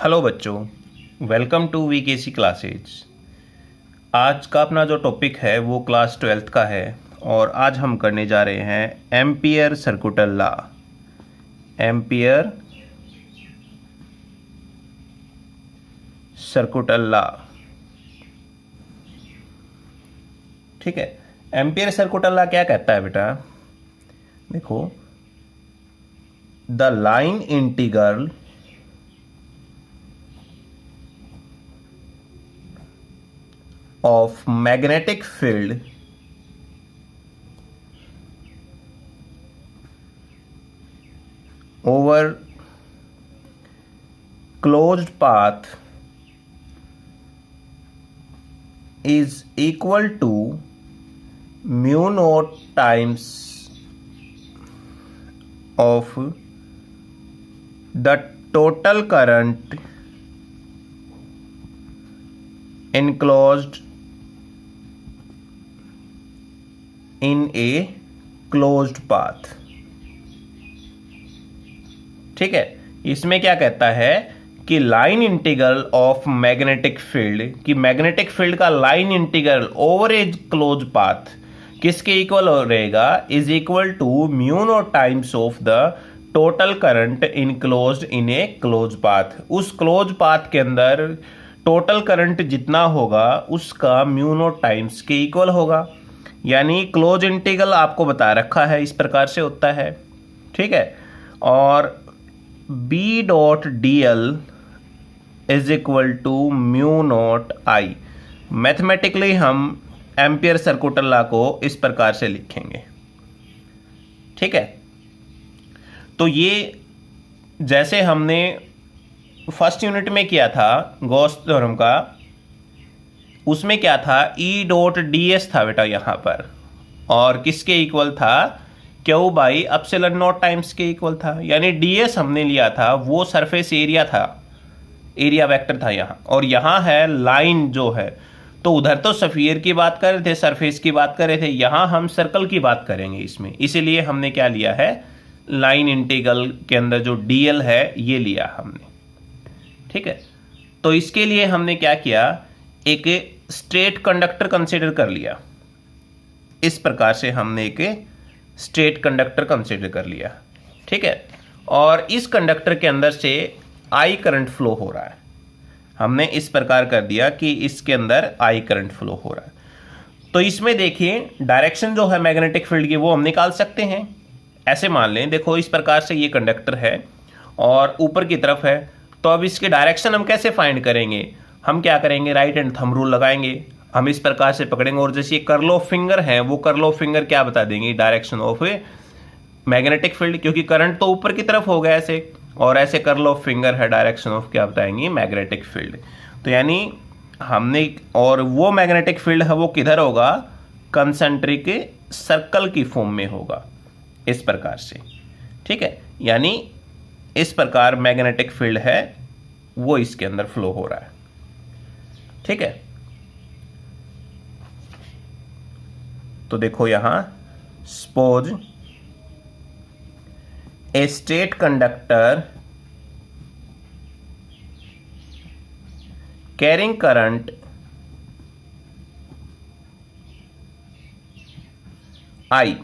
Hello बच्चों, welcome to वीकेसी classes. आज का अपना जो टॉपिक है वो क्लास 12th का है और आज हम करने जा रहे हैं ampere circuital law. Ampere circuital law, ठीक है। एम्पियर सर्कुटल लॉ क्या कहता है बेटा? देखो, the line integral of magnetic field over closed path is equal to mu naught times of the total current enclosed in a closed path। ठीक है, इसमें क्या कहता है कि line integral of magnetic field, कि मैग्नेटिक फील्ड का line integral over a closed path किसके इक्वल रहेगा? Is equal to mu naught times of the total current enclosed in a closed path. उस क्लोज पाथ के अंदर total current जितना होगा उसका म्यू नॉट टाइम्स के इक्वल होगा। यानी क्लोज इंटीग्रल आपको बता रखा है, इस प्रकार से होता है, ठीक है। और B dot D L is equal to mu naught I. Mathematically हम एम्पियर सर्कुटल लॉ को इस प्रकार से लिखेंगे, ठीक है। तो ये जैसे हमने फर्स्ट यूनिट में किया था गॉस थ्योरम का, उसमें क्या था? ई डॉट डी एस था बेटा यहाँ पर, और किसके इक्वल था? Q by epsilon not times के इक्वल था। यानी डी एस हमने लिया था वो सरफेस एरिया था, एरिया वेक्टर था यहाँ, और यहाँ है लाइन जो है। तो उधर तो स्फीयर की बात कर रहे थे, सरफेस की बात कर रहे थे, यहाँ हम सर्कल की बात करेंगे इसमें। इसीलिए हमने क्या लिया है? लाइन इंटीग्रल के अंदर जो डी एल है ये लिया हमने, ठीक है। तो इसके लिए हमने क्या किया? एक स्ट्रेट कंडक्टर कंसीडर कर लिया। इस प्रकार से हमने एक स्ट्रेट कंडक्टर कंसीडर कर लिया, ठीक है। और इस कंडक्टर के अंदर से आई करंट फ्लो हो रहा है। हमने इस प्रकार कर दिया कि इसके अंदर आई करंट फ्लो हो रहा है। तो इसमें देखिए डायरेक्शन जो है मैग्नेटिक फील्ड की वो हम निकाल सकते हैं। ऐसे मान लें, देखो इस प्रकार से ये कंडक्टर है और ऊपर की तरफ है। तो अब इसके डायरेक्शन हम कैसे फाइंड करेंगे? हम क्या करेंगे? राइट हैंड थंब रूल लगाएंगे, हम इस प्रकार से पकड़ेंगे और जैसे ये कर्ल ऑफ फिंगर है वो कर्ल ऑफ फिंगर क्या बता देंगे? डायरेक्शन ऑफ मैग्नेटिक फील्ड, क्योंकि करंट तो ऊपर की तरफ हो गया ऐसे, और ऐसे कर्ल ऑफ फिंगर है डायरेक्शन ऑफ क्या बताएंगे? Magnetic field. तो यानी हमने, और वो मैग्नेटिक फील्ड है वो किधर होगा? कंसेंट्रिक सर्कल की फॉर्म में होगा, इस प्रकार से, ठीक है। यानी इस प्रकार मैग्नेटिक फील्ड है वो इसके अंदर फ्लो हो रहा है, ठीक है। तो देखो यहां, suppose A straight conductor carrying current I,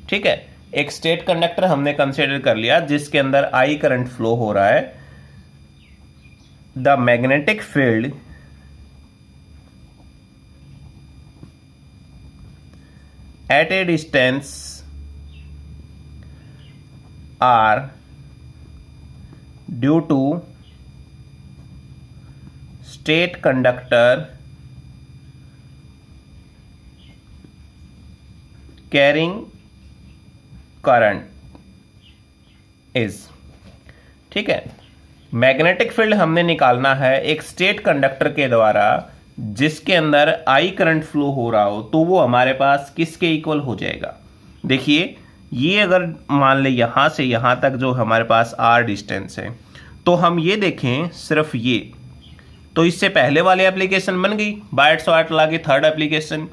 ठीक है। एक स्ट्रेट कंडक्टर हमने कंसीडर कर लिया जिसके अंदर आई करंट फ्लो हो रहा है। The magnetic field at a distance r due to straight conductor carrying current is, ठीक है। मैग्नेटिक फील्ड हमने निकालना है एक स्ट्रेट कंडक्टर के द्वारा जिसके अंदर आई करंट फ्लो हो रहा हो, तो वो हमारे पास किसके इक्वल हो जाएगा? देखिए, ये अगर मान ले यहां से यहां तक जो हमारे पास आर डिस्टेंस है, तो हम ये देखें सिर्फ ये, तो इससे पहले वाली एप्लीकेशन बन गई, बायट-सवार्ट लॉ की थर्ड एप्लीकेशन।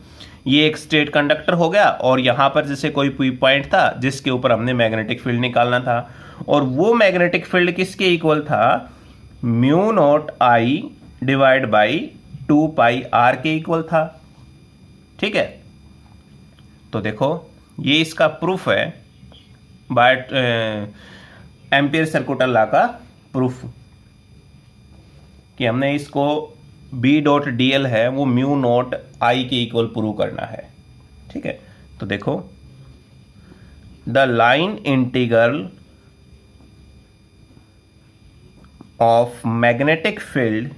ये एक स्ट्रेट कंडक्टर हो गया और यहाँ पर जैसे कोई पॉइंट था जिसके ऊपर हमने मैग्नेटिक फील्ड निकालना था, और वो मैग्नेटिक फील्ड किसके इक्वल था? Mu naught I divide by 2πr के इक्वल था। ठीक है, तो देखो ये इसका प्रूफ है बाय एम्पियर सर्कुलर लॉ का प्रूफ कि हमने इसको b डॉट dl है वो म्यू नॉट आई के इक्वल प्रूव करना है। ठीक है, तो देखो the line integral of magnetic field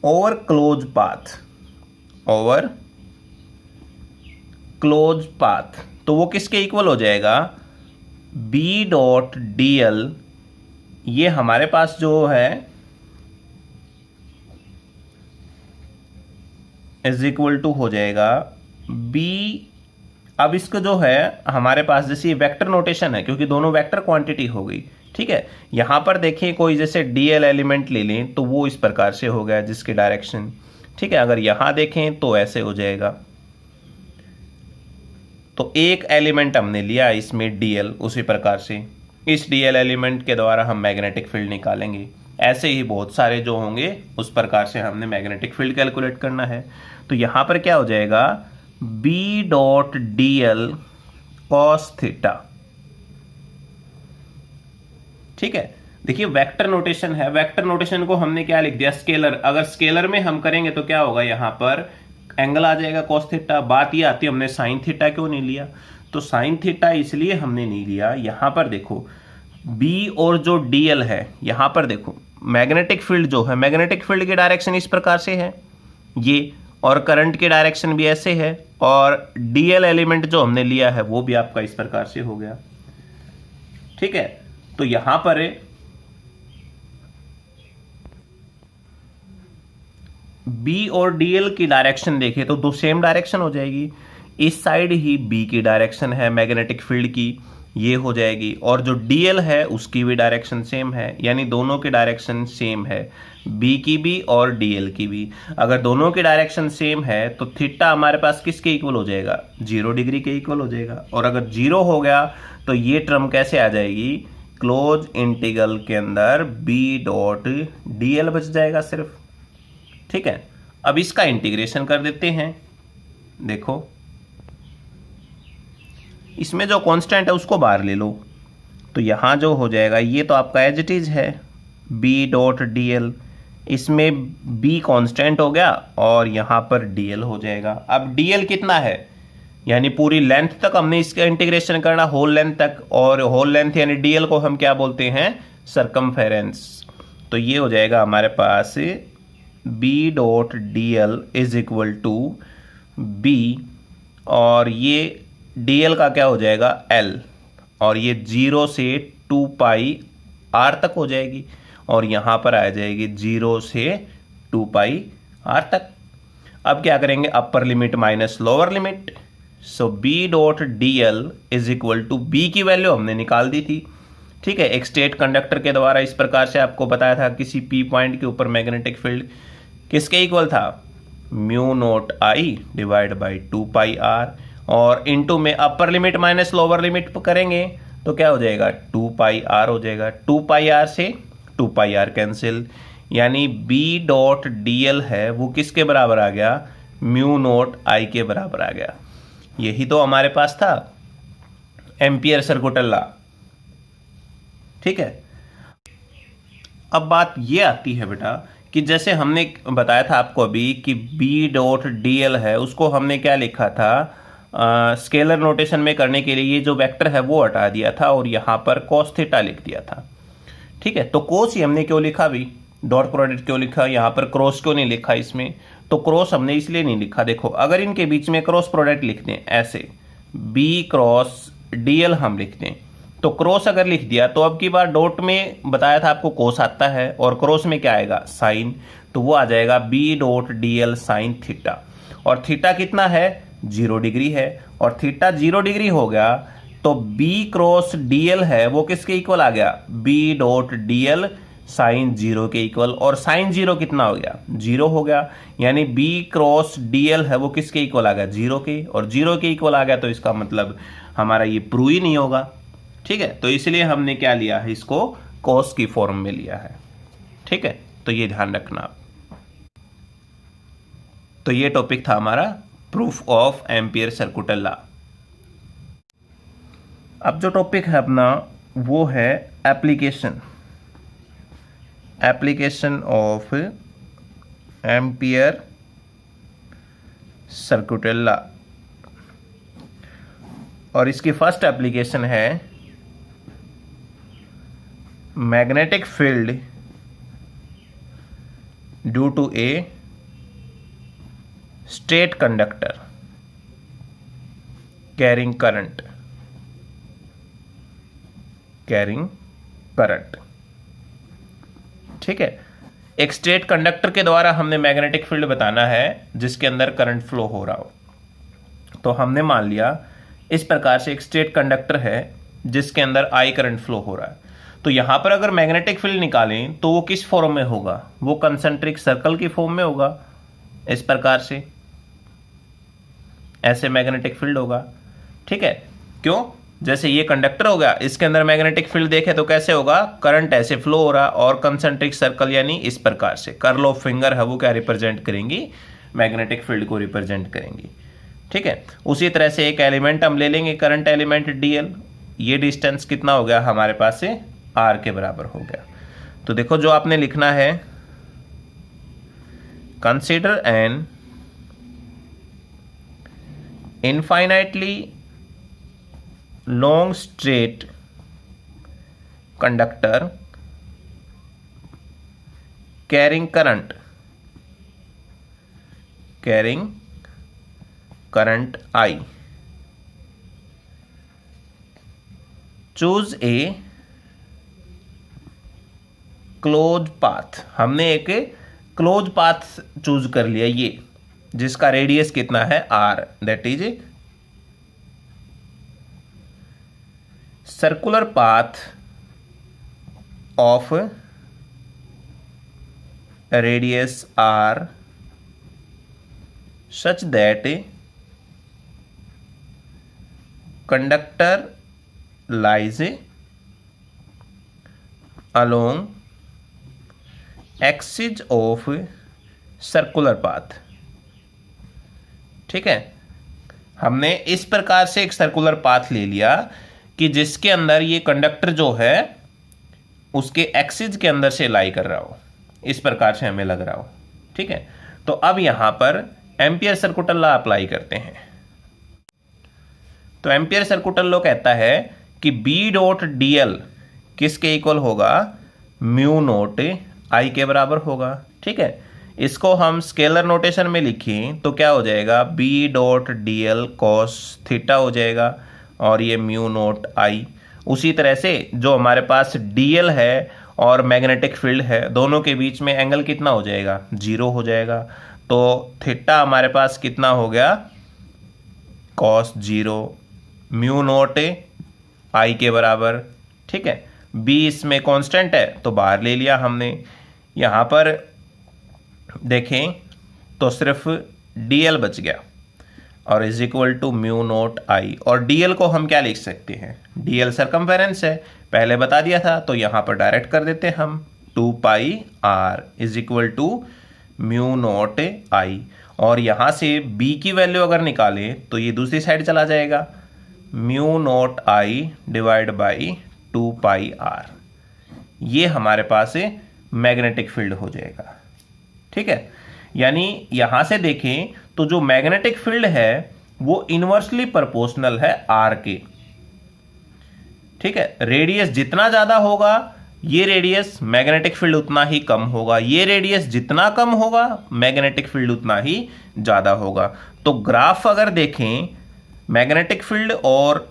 over close path, तो वो किसके इक्वल हो जाएगा, b डॉट dl, ये हमारे पास जो है इज इक्वल टू हो जाएगा b। अब इसको जो है हमारे पास जैसे ये वेक्टर नोटेशन है क्योंकि दोनों वेक्टर क्वांटिटी हो गई। ठीक है, यहां पर देखिए कोई जैसे dl एलिमेंट ले लें तो वो इस प्रकार से हो गया जिसकी डायरेक्शन। ठीक है, अगर यहां देखें तो ऐसे हो जाएगा। तो एक एलिमेंट हमने लिया इसमें dl, उसी प्रकार से इस dl एलिमेंट के द्वारा हम मैग्नेटिक फील्ड निकालेंगे। ऐसे ही बहुत सारे जो होंगे उस प्रकार से हमने मैग्नेटिक फील्ड कैलकुलेट करना है। तो यहां पर क्या हो जाएगा, b dot dl cos theta. ठीक है, देखिए वेक्टर नोटेशन है, वेक्टर नोटेशन को हमने क्या लिख दिया, स्केलर। अगर स्केलर में हम करेंगे तो क्या होगा, यहां पर एंगल आ जाएगा cos थीटा। बात ये आती है हमने साइन थीटा क्यों नहीं लिया, तो साइन थीटा इसलिए हमने नहीं लिया, यहां पर देखो b और जो dl है, यहां पर देखो मैग्नेटिक फील्ड जो है, मैग्नेटिक फील्ड की डायरेक्शन इस प्रकार से है ये, और करंट की डायरेक्शन भी ऐसे है, और dl एलिमेंट जो हमने लिया है वो भी आपका इस प्रकार से हो गया। ठीक है, तो यहां पर b और dl की डायरेक्शन देखें तो दो सेम डायरेक्शन हो जाएगी। इस साइड ही b की डायरेक्शन है मैग्नेटिक फील्ड की, ये हो जाएगी, और जो dl है उसकी भी डायरेक्शन सेम है, यानी दोनों की डायरेक्शन सेम है, b की भी और dl की भी। अगर दोनों की डायरेक्शन सेम है तो थीटा हमारे पास किसके इक्वल हो जाएगा, 0 डिग्री के इक्वल हो जाएगा। और अगर 0 हो गया तो ये टर्म कैसे आ जाएगी, क्लोज इंटीग्रल के अंदर b डॉट dl बच जाएगा सिर्फ। ठीक है, अब इसका इंटीग्रेशन कर देते हैं। देखो इसमें जो कांस्टेंट है उसको बाहर ले लो, तो यहां जो हो जाएगा ये तो आपका एज इट इज है b डॉट dl, इसमें b कांस्टेंट हो गया और यहां पर dl हो जाएगा। अब dl कितना है, यानी पूरी लेंथ तक हमने इसका इंटीग्रेशन करना, होल लेंथ तक, और होल लेंथ यानी dl को हम क्या बोलते हैं, सरकमफेरेंस। तो ये हो जाएगा हमारे पास b dot dl is equal to b, और ये dl का क्या हो जाएगा l, और ये 0 से 2πr तक हो जाएगी, और यहां पर आ जाएगी 0 से 2πr तक। अब क्या करेंगे, upper limit minus lower limit, so b dot dl is equal to b की वैल्यू हमने निकाल दी थी। ठीक है, एक स्टेट कंडक्टर के द्वारा इस प्रकार से आपको बताया था किसी p पॉइंट के ऊपर मैग्नेटिक फील्ड किसके इक्वल था, mu naught I divide by 2πr, और इनटू में अपर लिमिट माइनस लोअर लिमिट करेंगे तो क्या हो जाएगा, 2πr हो जाएगा। 2πr से 2πr कैंसिल, यानी b डॉट dl है वो किसके बराबर आ गया, म्यू नॉट आई के बराबर आ गया। यही तो हमारे पास था एम्पियर सर्कुलर लॉ। ठीक है, अब बात ये आती है बेटा कि जैसे हमने बताया था आपको अभी कि b डॉट dl है, उसको हमने क्या लिखा था, स्केलर नोटेशन में करने के लिए ये जो वेक्टर है वो हटा दिया था और यहाँ पर cos थीटा लिख दिया था। ठीक है, तो कोस ही हमने क्यों लिखा भी, डॉट प्रोडक्ट क्यों लिखा, यहाँ पर क्रॉस क्यों नहीं लिखा इसमें, तो क्रॉस हमने इसलिए नहीं लिखा, देखो अगर इनके बीच में क्रॉस प्रोडक्ट लिख दें ऐसे b क्रॉस dl हम लिख दें, तो क्रॉस अगर लिख दिया तो अब की बार डॉट में बताया था आपको कोस आता है और क्रॉस में क्या आएगा, साइन, तो वो आ जाएगा b dot dl sine theta, और थीटा कितना है, 0 डिग्री है, और थीटा 0 डिग्री हो गया तो b क्रॉस dl है वो किसके इक्वल आ गया, b डॉट dl साइन 0 के इक्वल, और साइन 0 कितना हो गया, 0 हो गया, यानी b क्रॉस dl है वो किसके इक्वल आ गया, 0 के, और 0 के इक्वल आ गया, तो इसका मतलब हमारा ये प्रूव ही नहीं होगा। ठीक है, तो इसलिए हमने क्या लिया है, इसको कॉस की फॉर्म में लिया है। ठीक है, तो ये ध्यान रखना आप। तो ये टॉपिक था हमारा proof of ampere circuital law. अब जो टॉपिक है अपना वो है application of ampere circuital law. और इसकी फर्स्ट एप्लीकेशन है magnetic field due to a straight conductor carrying current. ठीक है, एक स्ट्रेट कंडक्टर के द्वारा हमने मैग्नेटिक फील्ड बताना है जिसके अंदर करंट फ्लो हो रहा हो। तो हमने मान लिया इस प्रकार से एक स्ट्रेट कंडक्टर है जिसके अंदर आई करंट फ्लो हो रहा है। तो यहां पर अगर मैग्नेटिक फील्ड निकालें तो वो किस फॉर्म में होगा, वो कंसेंट्रिक सर्कल की फॉर्म में होगा। इस प्रकार से ऐसे मैग्नेटिक फील्ड होगा। ठीक है, क्यों, जैसे ये कंडक्टर हो गया, इसके अंदर मैग्नेटिक फील्ड देखे तो कैसे होगा, करंट ऐसे फ्लो हो रहा, और कंसेंट्रिक सर्कल यानी इस प्रकार से कर्ल ऑफ फिंगर है वो क्या रिप्रेजेंट करेंगी, मैग्नेटिक फील्ड को रिप्रेजेंट करेंगी। ठीक है, उसी तरह से एक एलिमेंट हम ले लेंगे, करंट एलिमेंट डीएल। ये डिस्टेंस कितना हो गया हमारे पास से, आर के बराबर हो गया। तो देखो जो आपने लिखना है, consider N infinitely long straight conductor carrying current I. choose a closed path। हमने एक क्लोज पाथ चूज कर लिया, ये जिसका रेडियस कितना है r, that is circular path of radius r such that conductor lies along axis of circular path। ठीक है, हमने इस प्रकार से एक सर्कुलर पाथ ले लिया कि जिसके अंदर ये कंडक्टर जो है उसके एक्सिस के अंदर से लाई कर रहा हो, इस प्रकार से हमें लग रहा हो। ठीक है, तो अब यहां पर एम्पियर सर्कुटल लॉ अप्लाई करते हैं। तो एम्पियर सर्कुटल लॉ कहता है कि बी डॉट डी एल किसके इक्वल होगा, म्यू नोट आई के बराबर होगा। ठीक है, इसको हम स्केलर नोटेशन में लिखें तो क्या हो जाएगा, B dot D L cos theta हो जाएगा, और ये म्यू नोट आई। उसी तरह से जो हमारे पास डीएल है और मैग्नेटिक फील्ड है, दोनों के बीच में एंगल कितना हो जाएगा, 0 हो जाएगा। तो थीटा हमारे पास कितना हो गया, कॉस 0 म्यू नोट आई के बराबर। ठीक है, बी इसमें कांस्टेंट है तो बाहर ले लिया हमने। यहां पर देखें तो सिर्फ डीएल बच गया, और is equal to mu naught I. और डीएल को हम क्या लिख सकते हैं, डीएल सरकमफेरेंस है, पहले बता दिया था, तो यहां पर डायरेक्ट कर देते हैं हम, 2 pi r is equal to mu naught I. और यहां से बी की वैल्यू अगर निकालें तो ये दूसरी साइड चला जाएगा, mu naught I divide by 2 pi R. ये हमारे पास मैग्नेटिक फील्ड हो जाएगा। ठीक है, यानी यहां से देखें तो जो मैग्नेटिक फील्ड है वो इनवर्सली प्रोपोर्शनल है आर के। ठीक है, रेडियस जितना ज्यादा होगा ये रेडियस मैग्नेटिक फील्ड उतना ही कम होगा, ये रेडियस जितना कम होगा मैग्नेटिक फील्ड उतना ही ज्यादा होगा। तो ग्राफ अगर देखें, मैग्नेटिक फील्ड और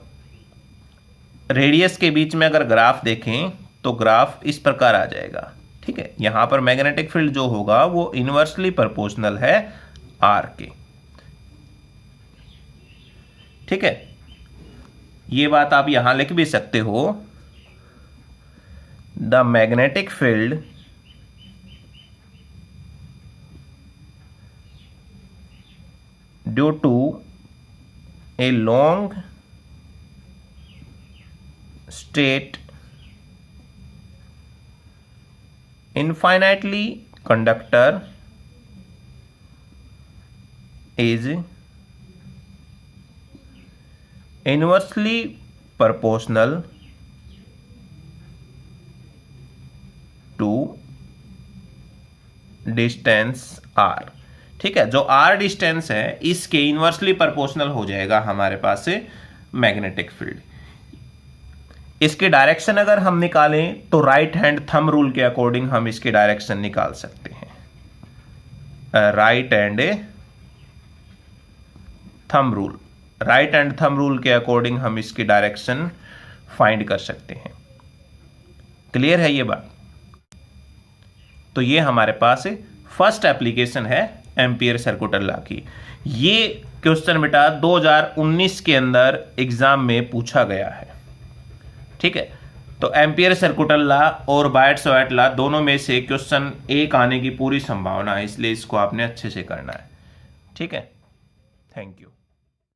रेडियस के बीच में अगर ग्राफ देखें तो ग्राफ इस प्रकार आ जाएगा। ठीक है, यहां पर मैग्नेटिक फील्ड जो होगा वो इनवर्सली प्रोपोर्शनल है आर के। ठीक है, ये बात आप यहां लिख भी सकते हो, the magnetic field due to a long state infinitely conductor is inversely proportional to distance r। ठीक है, जो r डिस्टेंस है इसके इनवर्सली प्रोपोर्शनल हो जाएगा हमारे पास से मैग्नेटिक फील्ड। इसकी डायरेक्शन अगर हम निकालें तो राइट हैंड थंब रूल के अकॉर्डिंग हम इसकी डायरेक्शन निकाल सकते हैं। राइट हैंड थंब रूल के अकॉर्डिंग हम इसकी डायरेक्शन फाइंड कर सकते हैं। क्लियर है ये बात? तो ये हमारे पास फर्स्ट एप्लीकेशन है एम्पियर सर्कुलर लॉ की। ये क्वेश्चन बेटा 2019 के अंदर एग्जाम में पूछा गया है। ठीक है, तो एम्पियर सर्कुलर लॉ और बायट-सवार्ट लॉ दोनों में से क्वेश्चन एक आने की पूरी संभावना है, इसलिए इसको आपने अच्छे से करना है। ठीक है, थैंक यू।